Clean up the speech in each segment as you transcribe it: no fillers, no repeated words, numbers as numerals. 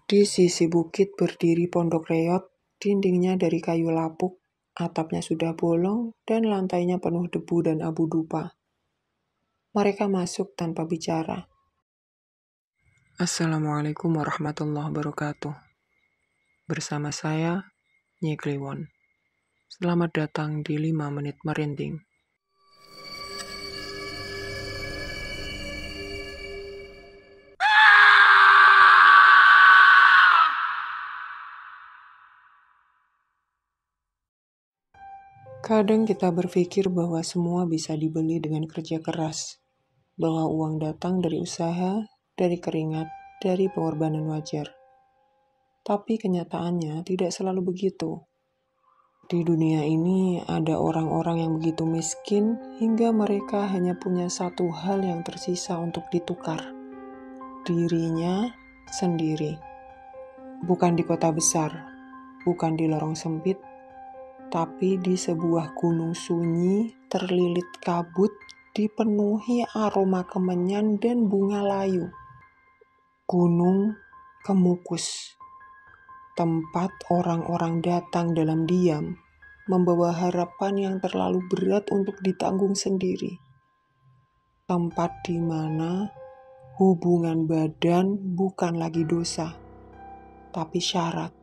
Di sisi bukit berdiri pondok reot, dindingnya dari kayu lapuk, atapnya sudah bolong, dan lantainya penuh debu dan abu dupa. Mereka masuk tanpa bicara. Assalamualaikum warahmatullahi wabarakatuh. Bersama saya, Nyi Kliwon. Selamat datang di 5 menit merinding. Kadang kita berpikir bahwa semua bisa dibeli dengan kerja keras, bahwa uang datang dari usaha, dari keringat, dari pengorbanan wajar. Tapi kenyataannya tidak selalu begitu. Di dunia ini ada orang-orang yang begitu miskin hingga mereka hanya punya satu hal yang tersisa untuk ditukar. Dirinya sendiri. Bukan di kota besar, bukan di lorong sempit, tapi di sebuah gunung sunyi terlilit kabut dipenuhi aroma kemenyan dan bunga layu. Gunung Kemukus. Tempat orang-orang datang dalam diam, membawa harapan yang terlalu berat untuk ditanggung sendiri. Tempat di mana hubungan badan bukan lagi dosa, tapi syarat.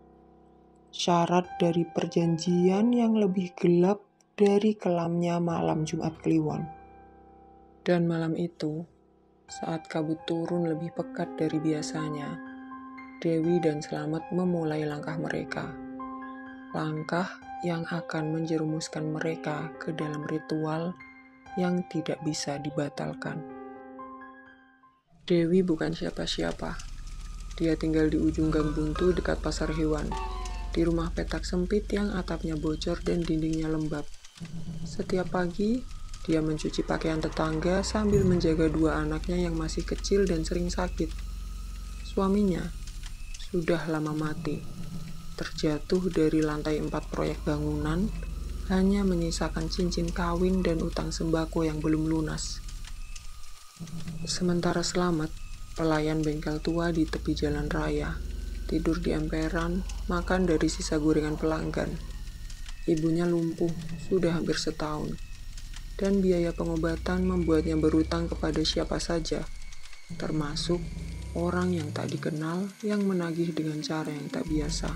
Syarat dari perjanjian yang lebih gelap dari kelamnya malam Jumat Kliwon. Dan malam itu, saat kabut turun lebih pekat dari biasanya, Dewi dan Slamet memulai langkah mereka. Langkah yang akan menjerumuskan mereka ke dalam ritual yang tidak bisa dibatalkan. Dewi bukan siapa-siapa. Dia tinggal di ujung gang buntu dekat pasar hewan, di rumah petak sempit yang atapnya bocor dan dindingnya lembab. Setiap pagi, dia mencuci pakaian tetangga sambil menjaga 2 anaknya yang masih kecil dan sering sakit. Suaminya sudah lama mati, terjatuh dari lantai 4 proyek bangunan, hanya menyisakan cincin kawin dan utang sembako yang belum lunas. Sementara Slamet, pelayan bengkel tua di tepi jalan raya, tidur di emperan, makan dari sisa gorengan pelanggan. Ibunya lumpuh sudah hampir setahun, dan biaya pengobatan membuatnya berutang kepada siapa saja, termasuk orang yang tak dikenal yang menagih dengan cara yang tak biasa.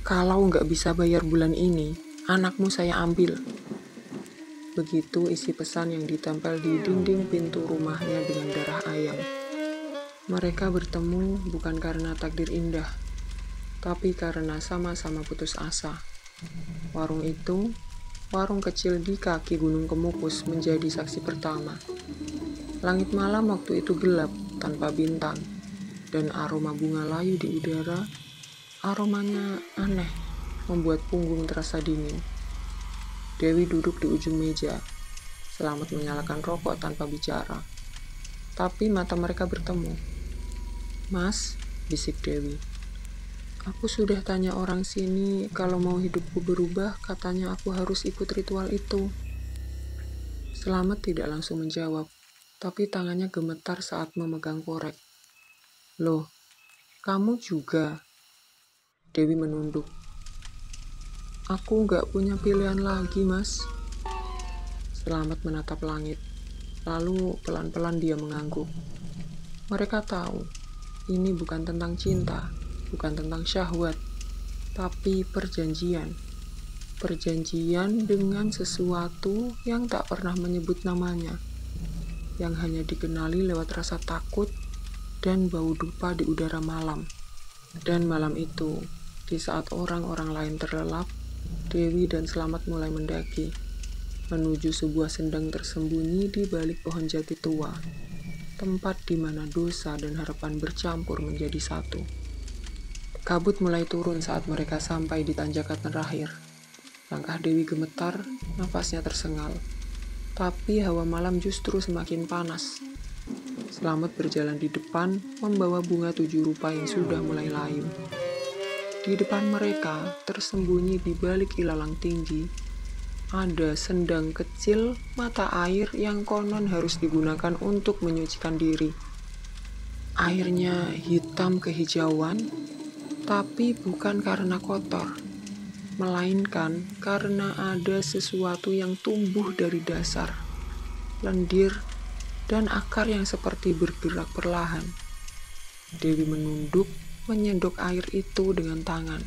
Kalau nggak bisa bayar bulan ini, anakmu saya ambil. Begitu isi pesan yang ditempel di dinding pintu rumahnya dengan darah ayam. Mereka bertemu bukan karena takdir indah, tapi karena sama-sama putus asa. Warung itu, warung kecil di kaki Gunung Kemukus, menjadi saksi pertama. Langit malam waktu itu gelap, tanpa bintang, dan aroma bunga layu di udara, aromanya aneh, membuat punggung terasa dingin. Dewi duduk di ujung meja, Slamet menyalakan rokok tanpa bicara. Tapi mata mereka bertemu. "Mas," bisik Dewi, "aku sudah tanya orang sini kalau mau hidupku berubah, katanya aku harus ikut ritual itu." Slamet tidak langsung menjawab, tapi tangannya gemetar saat memegang korek. "Loh, kamu juga?" Dewi menunduk. "Aku nggak punya pilihan lagi, Mas." Slamet menatap langit, lalu pelan-pelan dia mengangguk. Mereka tahu, ini bukan tentang cinta, bukan tentang syahwat, tapi perjanjian. Perjanjian dengan sesuatu yang tak pernah menyebut namanya, yang hanya dikenali lewat rasa takut dan bau dupa di udara malam. Dan malam itu, di saat orang-orang lain terlelap, Dewi dan Slamet mulai mendaki, menuju sebuah sendang tersembunyi di balik pohon jati tua, tempat di mana dosa dan harapan bercampur menjadi satu. Kabut mulai turun saat mereka sampai di tanjakan terakhir. Langkah Dewi gemetar, nafasnya tersengal. Tapi hawa malam justru semakin panas. Slamet berjalan di depan, membawa bunga 7 rupa yang sudah mulai layu. Di depan mereka, tersembunyi di balik ilalang tinggi, ada sendang kecil mata air yang konon harus digunakan untuk menyucikan diri. Airnya hitam kehijauan, tapi bukan karena kotor, melainkan karena ada sesuatu yang tumbuh dari dasar, lendir, dan akar yang seperti bergerak perlahan. Dewi menunduk, menyendok air itu dengan tangan.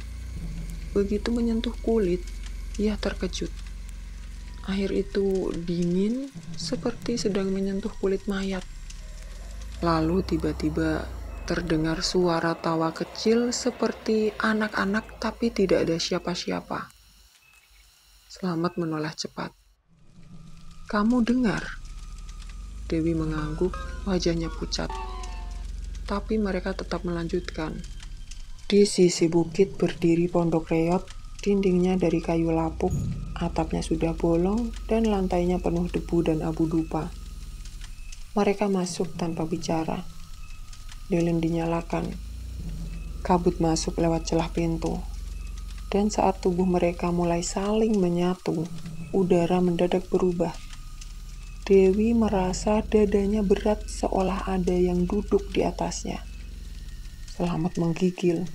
Begitu menyentuh kulit, ia terkejut. Air itu dingin, seperti sedang menyentuh kulit mayat. Lalu tiba-tiba terdengar suara tawa kecil seperti anak-anak, tapi tidak ada siapa-siapa. Selamat menoleh cepat. "Kamu dengar?" Dewi mengangguk, wajahnya pucat. Tapi mereka tetap melanjutkan. Di sisi bukit berdiri pondok reot, dindingnya dari kayu lapuk, atapnya sudah bolong, dan lantainya penuh debu dan abu dupa. Mereka masuk tanpa bicara. Lilin dinyalakan. Kabut masuk lewat celah pintu. Dan saat tubuh mereka mulai saling menyatu, udara mendadak berubah. Dewi merasa dadanya berat seolah ada yang duduk di atasnya. Selamat menggigil,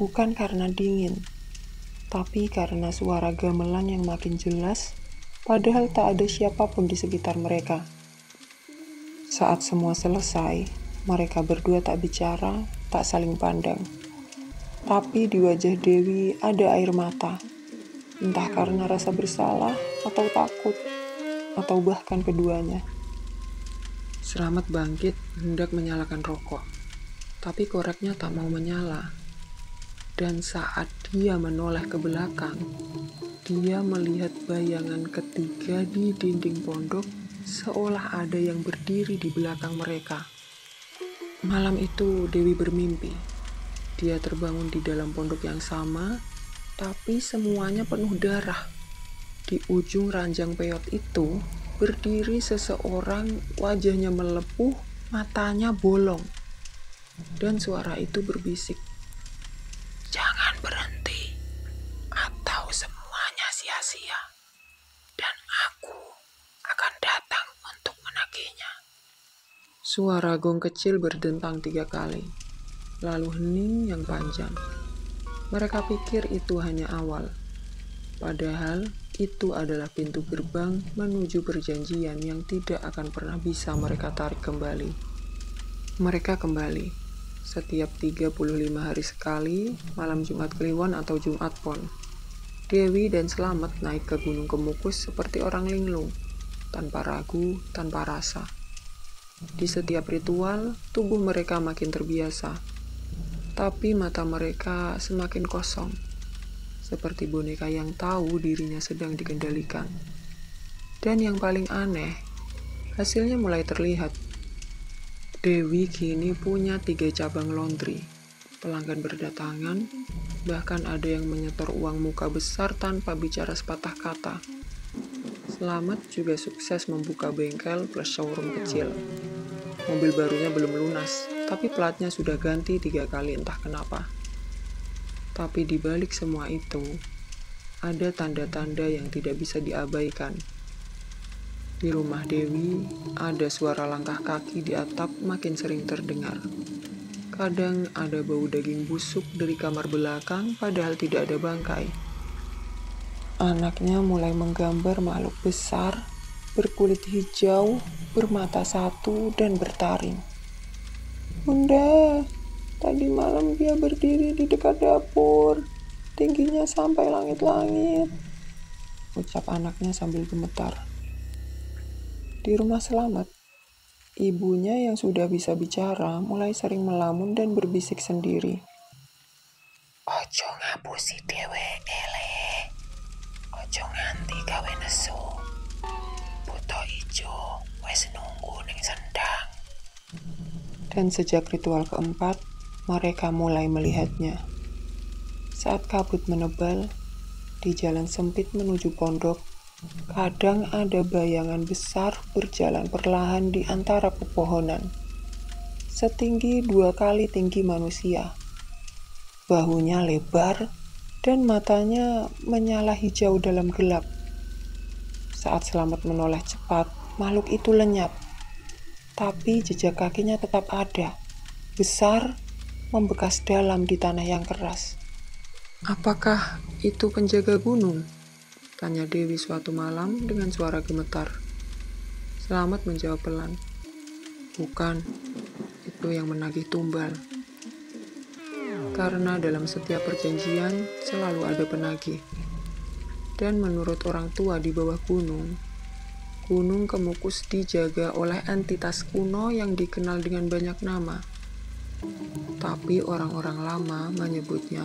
bukan karena dingin, tapi karena suara gamelan yang makin jelas, padahal tak ada siapapun di sekitar mereka. Saat semua selesai, mereka berdua tak bicara, tak saling pandang. Tapi di wajah Dewi ada air mata, entah karena rasa bersalah atau takut, atau bahkan keduanya. Selamat bangkit hendak menyalakan rokok, tapi koreknya tak mau menyala. Dan saat dia menoleh ke belakang, dia melihat bayangan ketiga di dinding pondok, seolah ada yang berdiri di belakang mereka. Malam itu Dewi bermimpi. Dia terbangun di dalam pondok yang sama, tapi semuanya penuh darah. Di ujung ranjang peyot itu berdiri seseorang, wajahnya melepuh, matanya bolong. Dan suara itu berbisik, "Jangan berhenti, atau semuanya sia-sia. Dan aku akan datang untuk menagihnya." Suara gong kecil berdentang 3 kali, lalu hening yang panjang. Mereka pikir itu hanya awal, padahal itu adalah pintu gerbang menuju perjanjian yang tidak akan pernah bisa mereka tarik kembali. Mereka kembali setiap 35 hari sekali, malam Jumat Kliwon atau Jumat Pon. Dewi dan Selamat naik ke Gunung Kemukus seperti orang linglung, tanpa ragu, tanpa rasa. Di setiap ritual, tubuh mereka makin terbiasa, tapi mata mereka semakin kosong, seperti boneka yang tahu dirinya sedang dikendalikan. Dan yang paling aneh, hasilnya mulai terlihat. Dewi kini punya 3 cabang laundry. Pelanggan berdatangan, bahkan ada yang menyetor uang muka besar tanpa bicara sepatah kata. Selamat juga sukses membuka bengkel plus showroom kecil. Mobil barunya belum lunas, tapi platnya sudah ganti 3 kali entah kenapa. Tapi di balik semua itu, ada tanda-tanda yang tidak bisa diabaikan. Di rumah Dewi, ada suara langkah kaki di atap makin sering terdengar. Kadang ada bau daging busuk dari kamar belakang, padahal tidak ada bangkai. Anaknya mulai menggambar makhluk besar, berkulit hijau, bermata satu, dan bertaring. "Bunda, tadi malam dia berdiri di dekat dapur, tingginya sampai langit-langit," ucap anaknya sambil gemetar. Di rumah Selamat, ibunya yang sudah bisa bicara mulai sering melamun dan berbisik sendiri. "Ojo ngapusi dheweke le. Ojo nganti gawe nesu. Buta ijo wis nunggu ning sendang." Dan sejak ritual keempat, mereka mulai melihatnya. Saat kabut menebal, di jalan sempit menuju pondok, kadang ada bayangan besar berjalan perlahan di antara pepohonan. Setinggi 2 kali tinggi manusia. Bahunya lebar dan matanya menyala hijau dalam gelap. Saat Selamat menoleh cepat, makhluk itu lenyap. Tapi jejak kakinya tetap ada. besar, membekas dalam di tanah yang keras. "Apakah itu penjaga gunung?" tanya Dewi suatu malam dengan suara gemetar. Selamat menjawab pelan, "Bukan, itu yang menagih tumbal." Karena dalam setiap perjanjian selalu ada penagih. Dan menurut orang tua di bawah gunung, Gunung Kemukus dijaga oleh entitas kuno yang dikenal dengan banyak nama. Tapi orang-orang lama menyebutnya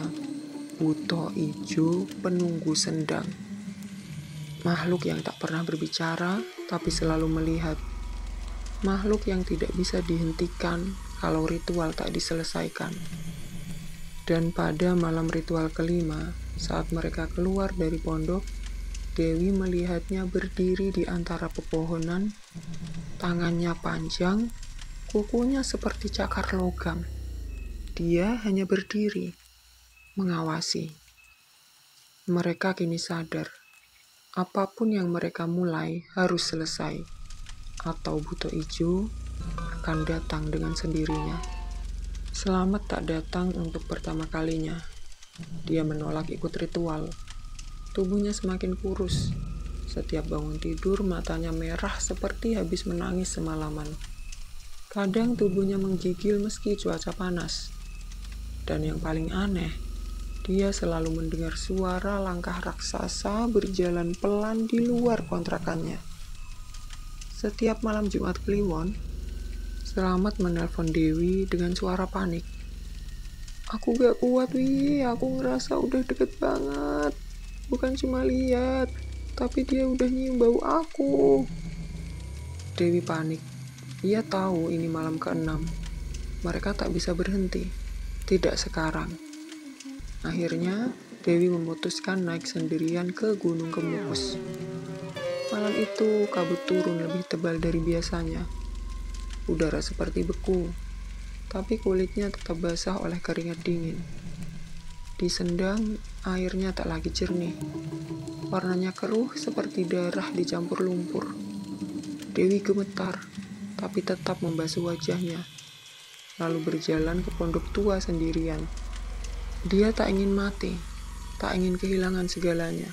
Buto Ijo Penunggu Sendang. Makhluk yang tak pernah berbicara, tapi selalu melihat. Makhluk yang tidak bisa dihentikan kalau ritual tak diselesaikan. Dan pada malam ritual kelima, saat mereka keluar dari pondok, Dewi melihatnya berdiri di antara pepohonan, tangannya panjang, kukunya seperti cakar logam. Dia hanya berdiri, mengawasi. Mereka kini sadar, apapun yang mereka mulai harus selesai, atau Buto Ijo akan datang dengan sendirinya. Selamat tak datang untuk pertama kalinya. Dia menolak ikut ritual. Tubuhnya semakin kurus. Setiap bangun tidur, matanya merah seperti habis menangis semalaman. Kadang tubuhnya menggigil meski cuaca panas. Dan yang paling aneh, dia selalu mendengar suara langkah raksasa berjalan pelan di luar kontrakannya. Setiap malam Jumat Kliwon, Selamat menelpon Dewi dengan suara panik. "Aku gak kuat, aku ngerasa udah deket banget. Bukan cuma lihat, tapi dia udah nyium bau aku." Dewi panik. Ia tahu ini malam ke-6. Mereka tak bisa berhenti. Tidak sekarang. Akhirnya, Dewi memutuskan naik sendirian ke Gunung Kemukus. Malam itu, kabut turun lebih tebal dari biasanya. Udara seperti beku, tapi kulitnya tetap basah oleh keringat dingin. Di Sendang, airnya tak lagi jernih. Warnanya keruh seperti darah dicampur lumpur. Dewi gemetar, tapi tetap membasuh wajahnya, lalu berjalan ke pondok tua sendirian. Dia tak ingin mati, tak ingin kehilangan segalanya.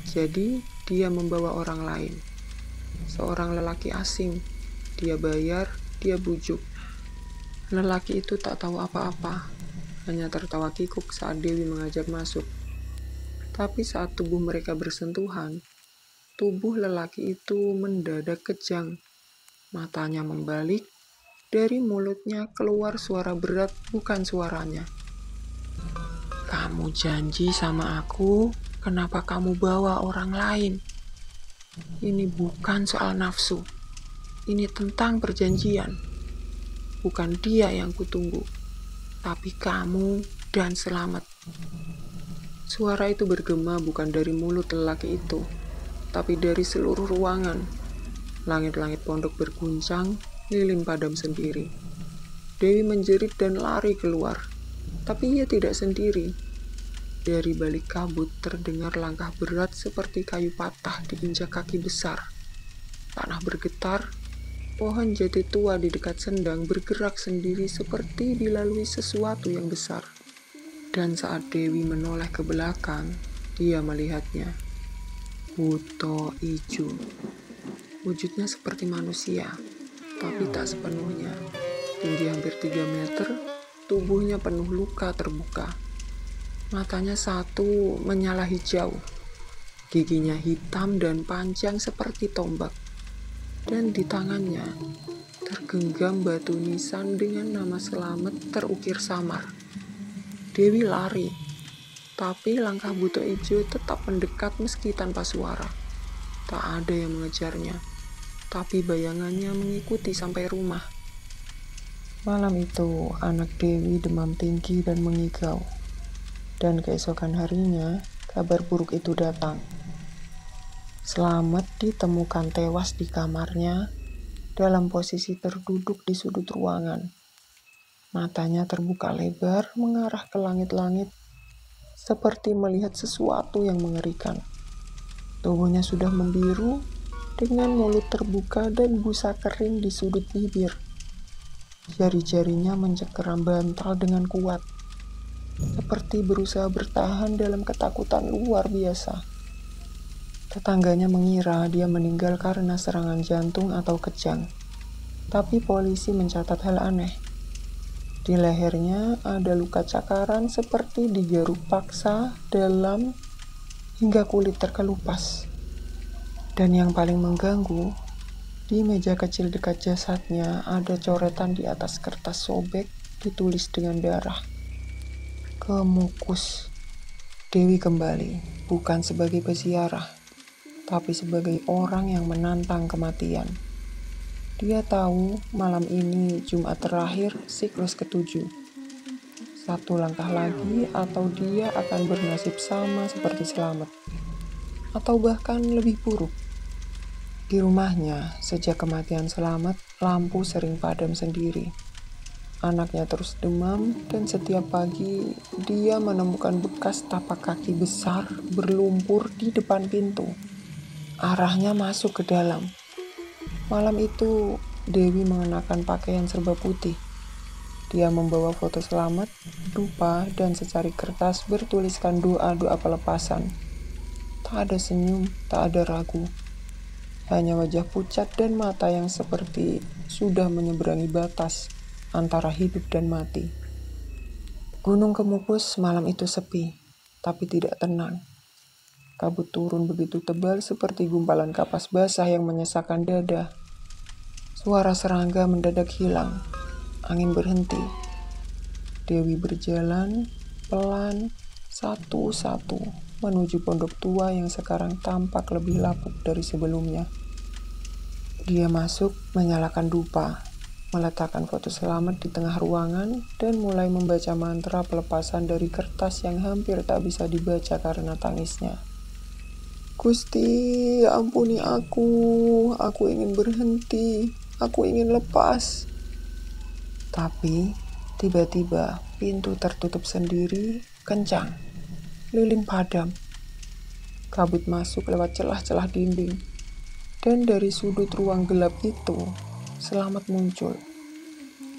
Jadi, dia membawa orang lain. Seorang lelaki asing. Dia bayar, dia bujuk. Lelaki itu tak tahu apa-apa, hanya tertawa kikuk saat Dewi mengajak masuk. Tapi saat tubuh mereka bersentuhan, tubuh lelaki itu mendadak kejang. Matanya membalik, dari mulutnya keluar suara berat bukan suaranya. "Kamu janji sama aku, kenapa kamu bawa orang lain? Ini bukan soal nafsu, ini tentang perjanjian. Bukan dia yang kutunggu, tapi kamu dan Selamat." Suara itu bergema bukan dari mulut lelaki itu, tapi dari seluruh ruangan. Langit-langit pondok berguncang, lilin padam sendiri. Dewi menjerit dan lari keluar, tapi ia tidak sendiri. Dari balik kabut terdengar langkah berat seperti kayu patah diinjak kaki besar. Tanah bergetar, pohon jati tua di dekat Sendang bergerak sendiri seperti dilalui sesuatu yang besar. Dan saat Dewi menoleh ke belakang, dia melihatnya. Buto Ijo. Wujudnya seperti manusia, tapi tak sepenuhnya. Tinggi hampir 3 meter, tubuhnya penuh luka terbuka. Matanya satu menyala hijau. Giginya hitam dan panjang seperti tombak. Dan di tangannya tergenggam batu nisan dengan nama Selamat terukir samar. Dewi lari, tapi langkah Buto Ijo tetap mendekat meski tanpa suara. Tak ada yang mengejarnya, tapi bayangannya mengikuti sampai rumah. Malam itu, anak Dewi demam tinggi dan mengigau. Dan keesokan harinya, kabar buruk itu datang. Selamat ditemukan tewas di kamarnya dalam posisi terduduk di sudut ruangan. Matanya terbuka lebar mengarah ke langit-langit, seperti melihat sesuatu yang mengerikan. Tubuhnya sudah membiru, dengan mulut terbuka dan busa kering di sudut bibir. Jari-jarinya mencengkeram bantal dengan kuat, seperti berusaha bertahan dalam ketakutan luar biasa. Tetangganya mengira dia meninggal karena serangan jantung atau kejang. Tapi polisi mencatat hal aneh. Di lehernya ada luka cakaran seperti digaruk paksa dalam hingga kulit terkelupas. Dan yang paling mengganggu, di meja kecil dekat jasadnya ada coretan di atas kertas sobek ditulis dengan darah. Kemukus. Dewi kembali, bukan sebagai peziarah, tapi sebagai orang yang menantang kematian. Dia tahu malam ini Jumat terakhir siklus ke-7. Satu langkah lagi atau dia akan bernasib sama seperti Selamat. Atau bahkan lebih buruk. Di rumahnya, sejak kematian Selamat, lampu sering padam sendiri. Anaknya terus demam dan setiap pagi dia menemukan bekas tapak kaki besar berlumpur di depan pintu. Arahnya masuk ke dalam. Malam itu, Dewi mengenakan pakaian serba putih. Dia membawa foto Selamat, dupa, dan secari kertas bertuliskan doa-doa pelepasan. Tak ada senyum, tak ada ragu. Hanya wajah pucat dan mata yang seperti sudah menyeberangi batas antara hidup dan mati. Gunung Kemukus malam itu sepi, tapi tidak tenang. Kabut turun begitu tebal seperti gumpalan kapas basah yang menyesakkan dada. Suara serangga mendadak hilang. Angin berhenti. Dewi berjalan pelan satu-satu menuju pondok tua yang sekarang tampak lebih lapuk dari sebelumnya. Dia masuk, menyalakan dupa, meletakkan foto Selamat di tengah ruangan, dan mulai membaca mantra pelepasan dari kertas yang hampir tak bisa dibaca karena tangisnya. Gusti, ampuni aku ingin berhenti, aku ingin lepas. Tapi, tiba-tiba pintu tertutup sendiri, kencang, lilin padam. Kabut masuk lewat celah-celah dinding. Dan dari sudut ruang gelap itu, Selamat muncul.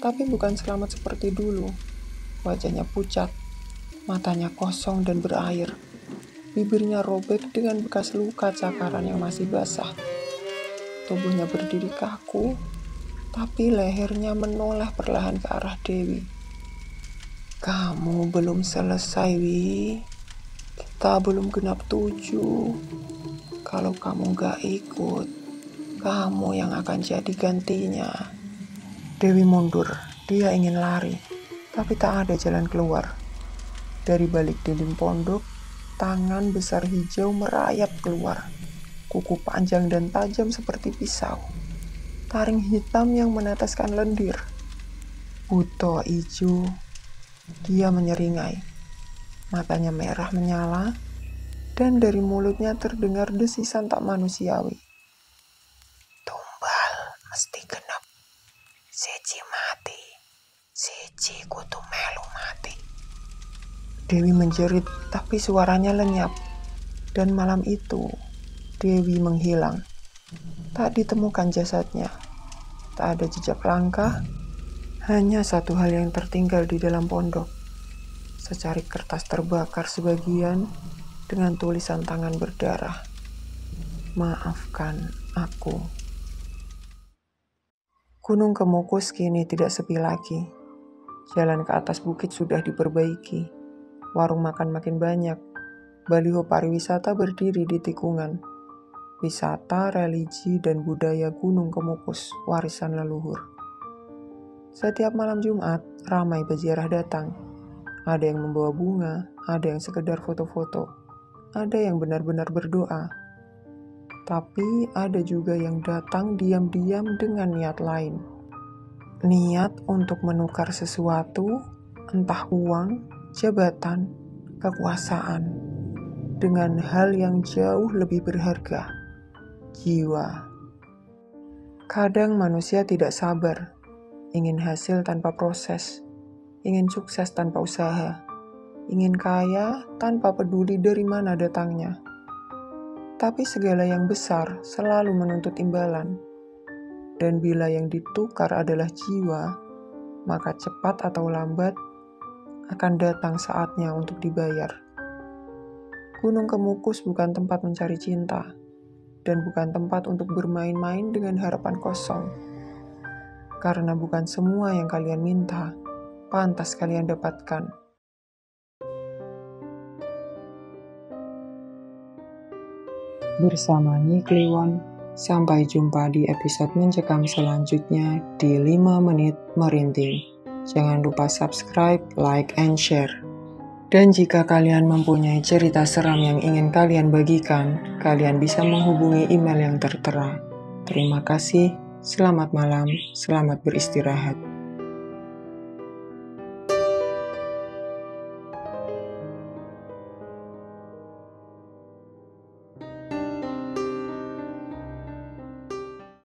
Tapi bukan Selamat seperti dulu. Wajahnya pucat, matanya kosong dan berair. Bibirnya robek dengan bekas luka cakaran yang masih basah. Tubuhnya berdiri kaku, tapi lehernya menoleh perlahan ke arah Dewi. Kamu belum selesai, Wi. Kita belum genap 7. Kalau kamu gak ikut, kamu yang akan jadi gantinya. Dewi mundur. Dia ingin lari, tapi tak ada jalan keluar. Dari balik dinding pondok, tangan besar hijau merayap keluar. Kuku panjang dan tajam seperti pisau. Taring hitam yang meneteskan lendir. Buto hijau. Dia menyeringai. Matanya merah menyala, dan dari mulutnya terdengar desisan tak manusiawi. Tumbal mesti genep. Siji mati. Siji kudu melu mati. Dewi menjerit, tapi suaranya lenyap. Dan malam itu, Dewi menghilang. Tak ditemukan jasadnya. Tak ada jejak langkah. Hanya satu hal yang tertinggal di dalam pondok. Secari kertas terbakar sebagian dengan tulisan tangan berdarah. Maafkan aku. Gunung Kemukus kini tidak sepi lagi. Jalan ke atas bukit sudah diperbaiki. Warung makan makin banyak. Baliho pariwisata berdiri di tikungan. Wisata, religi, dan budaya Gunung Kemukus, warisan leluhur. Setiap malam Jumat, ramai peziarah datang. Ada yang membawa bunga, ada yang sekedar foto-foto, ada yang benar-benar berdoa. Tapi ada juga yang datang diam-diam dengan niat lain. Niat untuk menukar sesuatu, entah uang, jabatan, kekuasaan, dengan hal yang jauh lebih berharga, jiwa. Kadang manusia tidak sabar, ingin hasil tanpa proses, ingin sukses tanpa usaha, ingin kaya tanpa peduli dari mana datangnya. Tapi segala yang besar selalu menuntut imbalan. Dan bila yang ditukar adalah jiwa, maka cepat atau lambat akan datang saatnya untuk dibayar. Gunung Kemukus bukan tempat mencari cinta, dan bukan tempat untuk bermain-main dengan harapan kosong. Karena bukan semua yang kalian minta, pantas kalian dapatkan. Bersama Nick Liwon, sampai jumpa di episode mencekam selanjutnya di 5 menit merintih. Jangan lupa subscribe, like, and share. Dan jika kalian mempunyai cerita seram yang ingin kalian bagikan, kalian bisa menghubungi email yang tertera. Terima kasih, selamat malam, selamat beristirahat.